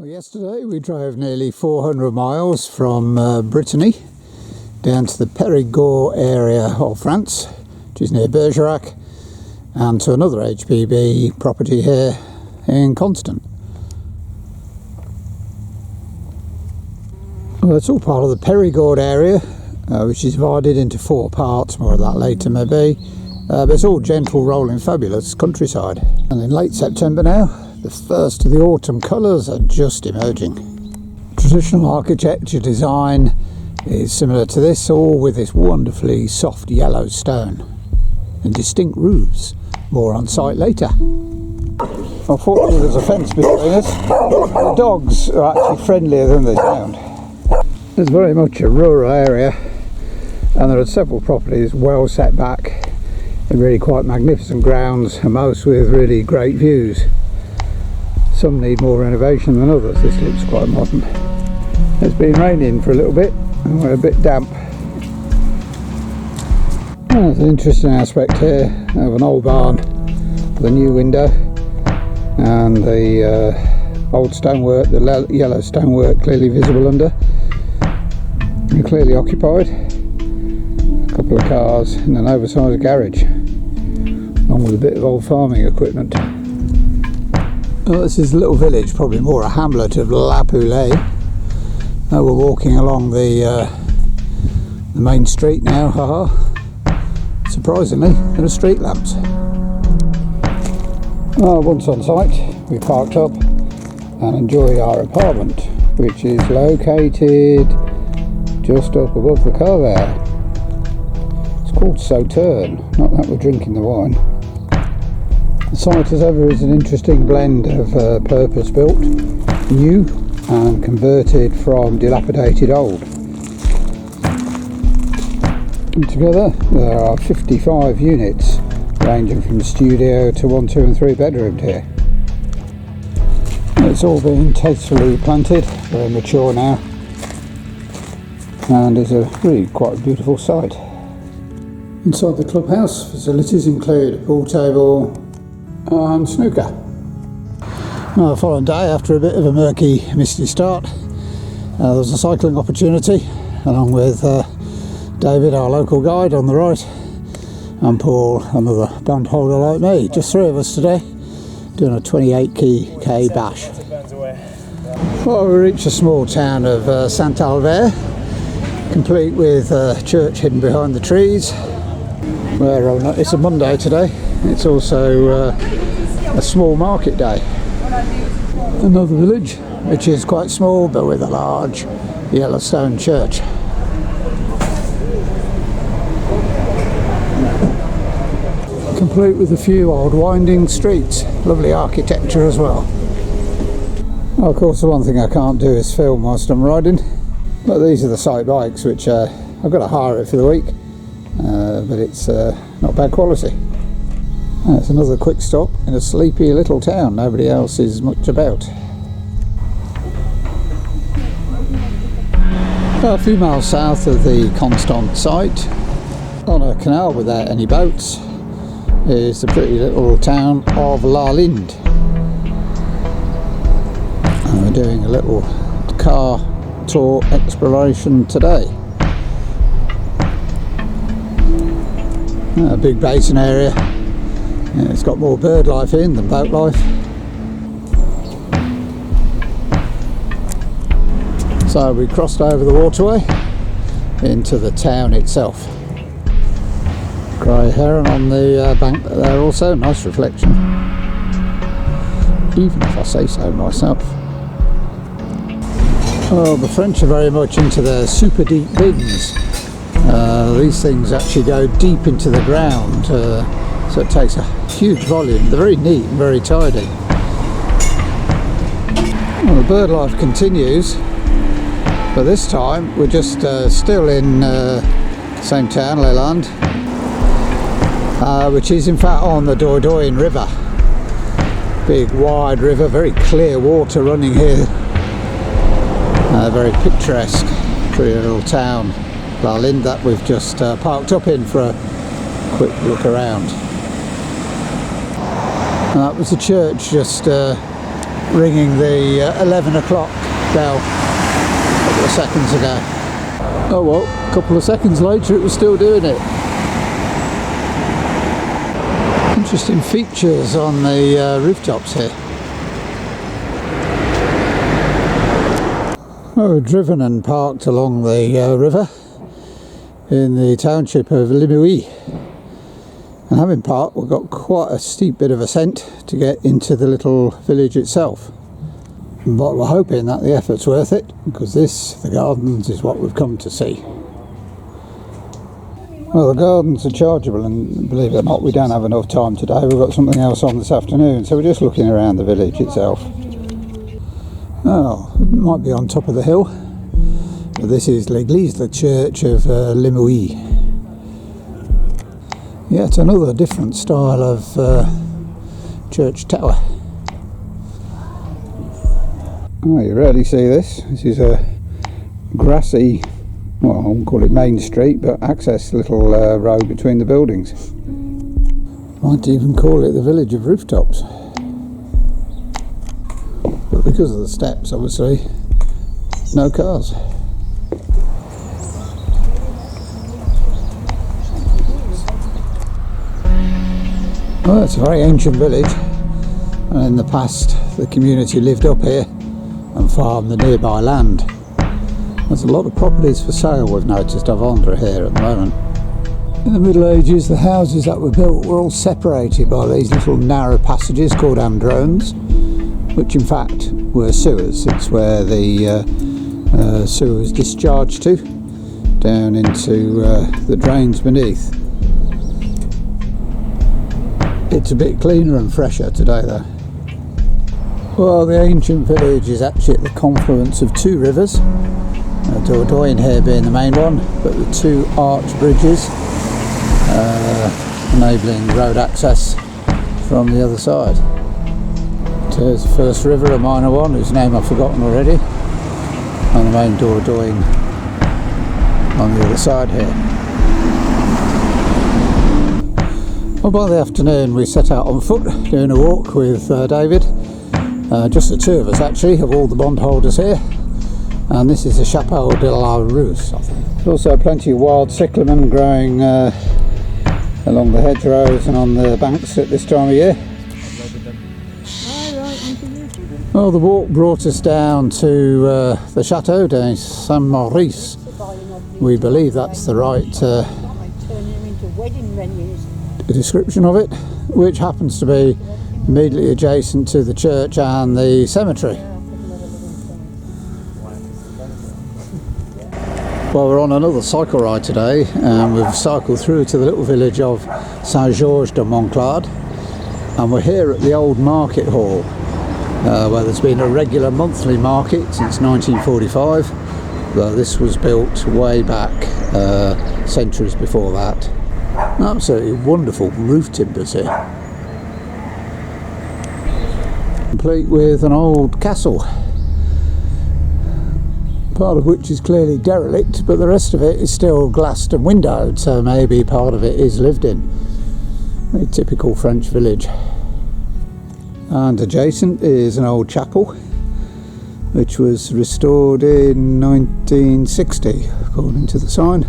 Well, yesterday we drove nearly 400 miles from Brittany down to the Perigord area of France, which is near Beynac, and to another HPB property here in Constant. Well, it's all part of the Perigord area, which is divided into 4 parts, more of that later maybe, but it's all gentle, rolling, fabulous countryside. And in late September now, the first of the autumn colours are just emerging. Traditional architecture design is similar to this, all with this wonderfully soft yellow stone and distinct roofs. More on site later. Unfortunately, there's a fence between us. The dogs are actually friendlier than they sound. It's very much a rural area, and there are several properties well set back in really quite magnificent grounds, and most with really great views. Some need more renovation than others. This looks quite modern. It's been raining for a little bit and we're a bit damp. There's an interesting aspect here of an old barn with a new window, and the old stonework, the yellow stonework clearly visible under and clearly occupied. A couple of cars in an oversized garage along with a bit of old farming equipment. Well, this is a little village, probably more a hamlet of La Poulet. We're walking along the main street now, haha. Surprisingly, there are street lamps. Once on site, we parked up and enjoyed our apartment, which is located just up above the car there. It's called Sauterne, not that we're drinking the wine. The site as ever is an interesting blend of purpose-built, new and converted from dilapidated old. And together there are 55 units ranging from studio to 1, 2 and 3 bedrooms here. It's all been tastefully planted, very mature now, and is a really quite a beautiful site. Inside the clubhouse, facilities include a pool table and snooker. Well, the following day, after a bit of a murky, misty start, there was a cycling opportunity along with David, our local guide, on the right, and Paul, another band holder like me. Just 3 of us today, doing a 28k bash. Well, we reached a small town of Saint-Albert, complete with a church hidden behind the trees. Where it's a Monday today. It's also a small market day. Another village, which is quite small but with a large yellow stone church. Complete with a few old winding streets. Lovely architecture as well. Well, of course, the one thing I can't do is film whilst I'm riding. But these are the site bikes, which I've got to hire it for the week. But it's not bad quality. It's another quick stop in a sleepy little town nobody else is much about. A few miles south of the Constant site, on a canal without any boats, is the pretty little town of Lalinde. And we're doing a little car tour exploration today. A big basin area. Yeah, it's got more bird life in than boat life. So we crossed over the waterway into the town itself. Grey heron on the bank there also, nice reflection. Even if I say so myself. Oh, the French are very much into their super deep bins. These things actually go deep into the ground, so it takes a huge volume. They're very neat and very tidy. Well, the bird life continues, but this time we're just still in the same town, Lalinde, which is in fact on the Dordogne River. Big wide river, very clear water running here. Very picturesque, pretty little town, Lalinde, that we've just parked up in for a quick look around. That was the church just ringing the 11 o'clock bell a couple of seconds ago. Oh well, a couple of seconds later it was still doing it. Interesting features on the rooftops here. Well, we've driven and parked along the river in the township of Limeuil, and having parked we've got quite a steep bit of ascent to get into the little village itself, but we're hoping that the effort's worth it, because the gardens, is what we've come to see. Well, the gardens are chargeable, and believe it or not, we don't have enough time today. We've got something else on this afternoon, so we're just looking around the village itself. Oh, it might be on top of the hill. But this is l'église, the church of Limeuil. Yeah, it's another different style of church tower. Oh, you rarely see this. This is a grassy, well, I won't call it main street, but access little road between the buildings. Might even call it the village of rooftops. But because of the steps, obviously, no cars. Well, it's a very ancient village, and in the past the community lived up here and farmed the nearby land. There's a lot of properties for sale, we've noticed, of Andra here at the moment. In the Middle Ages, the houses that were built were all separated by these little narrow passages called andrones, which in fact were sewers. It's where the sewer was discharged to, down into the drains beneath. It's a bit cleaner and fresher today though. Well, the ancient village is actually at the confluence of two rivers, Dordogne here being the main one, but the two arch bridges enabling road access from the other side. There's the first river, a minor one whose name I've forgotten already, and the main Dordogne on the other side here. Well, by the afternoon we set out on foot, doing a walk with David, just the two of us actually, of all the bondholders here, and this is the Chapeau de la Rousse, I think. There's also plenty of wild cyclamen growing along the hedgerows and on the banks at this time of year. Well, the walk brought us down to the Chateau de Saint-Maurice. We believe that's the right description of it, which happens to be immediately adjacent to the church and the cemetery. Well, we're on another cycle ride today, and we've cycled through to the little village of Saint-Georges de Montclard, and we're here at the old market hall, where there's been a regular monthly market since 1945, though this was built way back centuries before that. Absolutely wonderful roof timbers here, complete with an old castle, part of which is clearly derelict, but the rest of it is still glassed and windowed, so maybe part of it is lived in. A typical French village. And adjacent is an old chapel which was restored in 1960 according to the sign.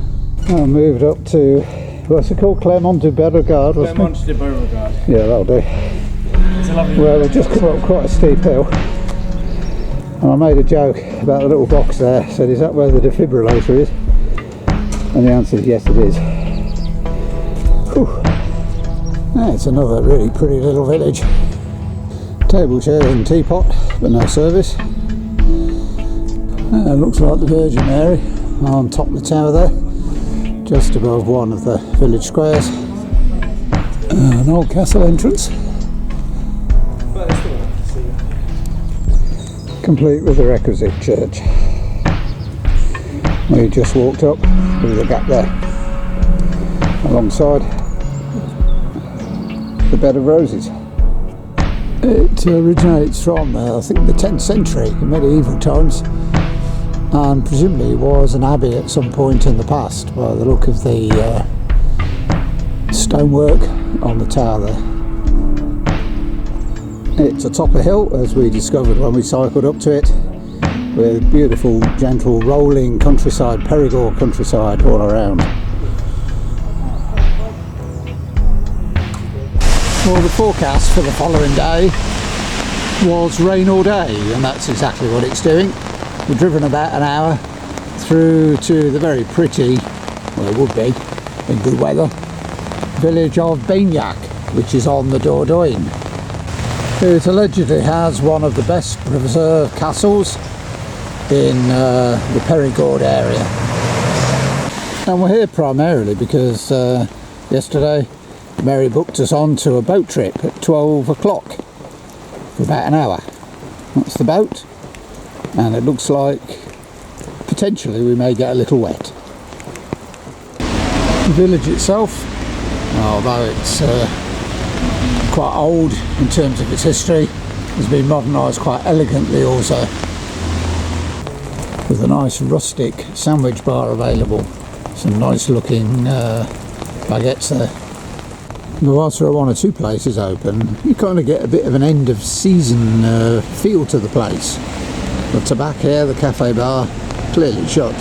I moved up to, what's it called, Clermont de Perigord? Clermont de Perigord. Yeah, that'll do. It's a lovely well, we've just come up quite a steep hill, and I made a joke about the little box there. Said, is that where the defibrillator is? And the answer is yes, it is. Whew. Yeah, it's another really pretty little village. Table, chairs and teapot, but no service. Looks like the Virgin Mary on top of the tower there, just above one of the village squares. An old castle entrance, complete with the requisite church. We just walked up, with a gap there, alongside the bed of roses. It originates from, I think, the 10th century, in medieval times, and presumably was an abbey at some point in the past by the look of the stonework on the tower there. It's atop a hill, as we discovered when we cycled up to it, with beautiful, gentle, rolling countryside, Perigord countryside all around. Well, the forecast for the following day was rain all day, and that's exactly what it's doing. We've driven about an hour through to the very pretty, well, it would be in good weather, village of Beynac, which is on the Dordogne. It allegedly has one of the best preserved castles in the Perigord area. And we're here primarily because yesterday Mary booked us on to a boat trip at 12 o'clock for about an hour. That's the boat, and it looks like potentially we may get a little wet. The village itself, although it's quite old in terms of its history, has been modernised quite elegantly also, with a nice rustic sandwich bar available. Some nice looking baguettes there. But whilst there are one or two places open, you kind of get a bit of an end of season feel to the place. But to back here, the cafe bar, clearly shut.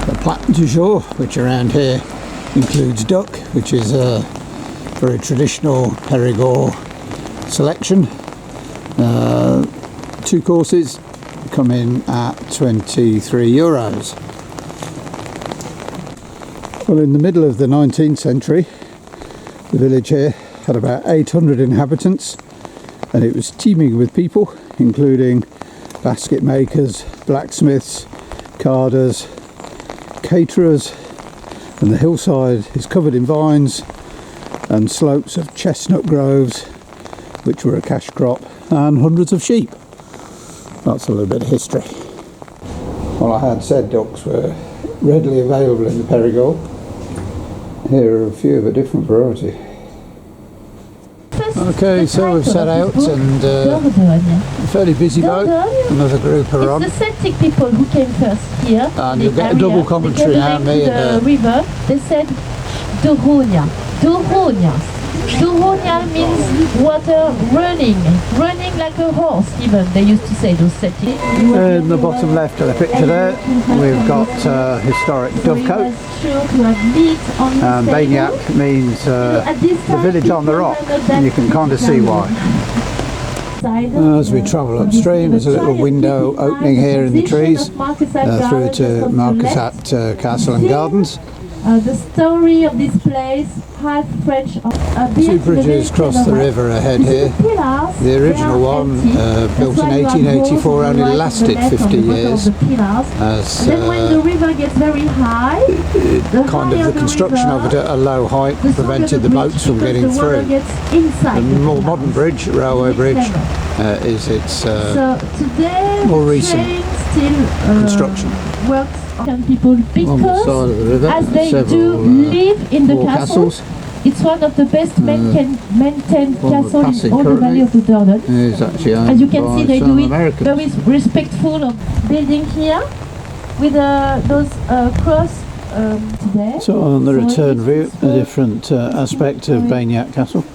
The plat du jour, which around here includes duck, which is a very traditional Perigord selection. 2 courses come in at €23. Well, in the middle of the 19th century, the village here had about 800 inhabitants, and it was teeming with people, including basket makers, blacksmiths, carders, caterers, and the hillside is covered in vines and slopes of chestnut groves, which were a cash crop, and hundreds of sheep. That's a little bit of history. Well, I had said ducks were readily available in the Perigord. Here are a few of a different variety. Okay, so we've set out, and a fairly busy boat. Another group are on. It's the Celtic people who came first here. And you'll get a double commentary now, me and the river. They said Doronia. Doronia means water running like a horse, even, they used to say, those Celtic. In the bottom left of the picture there, we've got historic Dovecote. And Beynac means the village on the rock, and you can kind of see why. As we travel upstream, there's a little window opening here in the trees through to Marquesat Castle and Gardens. The story of this place, half French. 2 bridges cross the river ahead here. The original one, built in 1884, only lasted 50 years. As then when the river gets very high, the construction of it at a low height prevented the boats from getting through. The more modern bridge, railway bridge, is its more recent construction. Works on people because side of the river, as they do live in the castles. It's one of the best maintained castles in all the valley of the Dordogne. As you can see, they do it very respectful of building here with those cross there. So on the return view, a different aspect of Beynac Castle.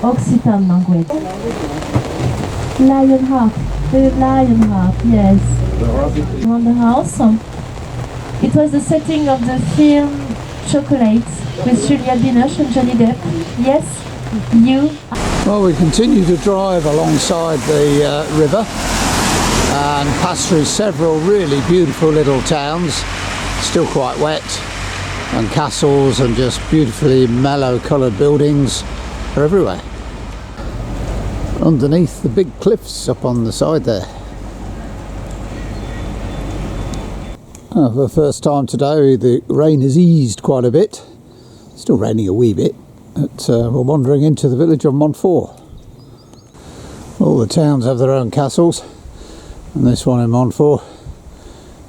Occitan language. Lionheart. The Lionheart, yes. On the house. It was the setting of the film Chocolates with Julia Binoche and Johnny Depp. Yes, you. Well, we continue to drive alongside the river and pass through several really beautiful little towns, still quite wet, and castles and just beautifully mellow coloured buildings are everywhere. Underneath the big cliffs up on the side there. For the first time today, the rain has eased quite a bit. Still raining a wee bit, but we're wandering into the village of Montfort. All the towns have their own castles, and this one in Montfort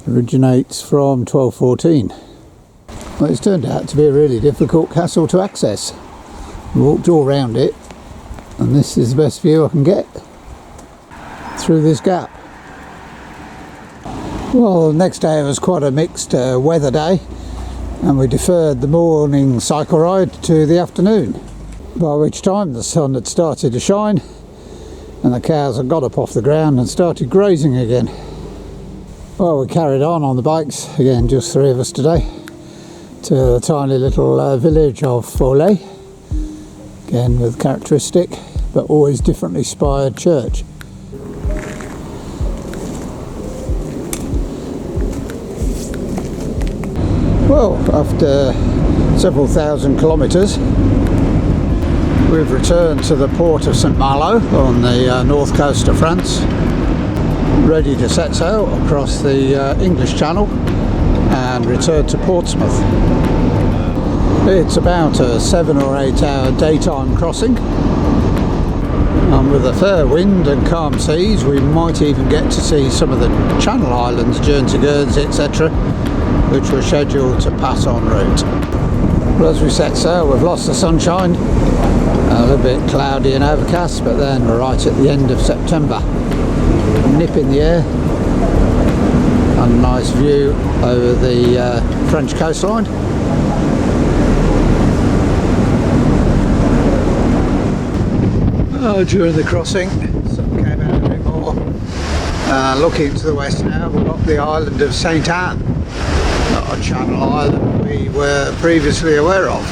originates from 1214. Well, it's turned out to be a really difficult castle to access. We walked all round it, and this is the best view I can get through this gap. Well, the next day was quite a mixed weather day, and we deferred the morning cycle ride to the afternoon. by which time the sun had started to shine and the cows had got up off the ground and started grazing again. Well, we carried on the bikes, again just 3 of us today, to the tiny little village of Follet, again with characteristic but always differently spired church. Well, after several thousand kilometres, we've returned to the port of St Malo on the north coast of France, ready to set sail across the English Channel and return to Portsmouth. It's about a 7 or 8 hour daytime crossing, and with a fair wind and calm seas we might even get to see some of the Channel Islands, Guernsey, Guernsey, etc., which were scheduled to pass en route. Well, as we set sail, we've lost the sunshine, a little bit cloudy and overcast, but then we're right at the end of September. Nip in the air and a nice view over the French coastline. During the crossing, the sun came out a bit more. Looking to the west now, we've got the island of St Anne, not a Channel Island we were previously aware of.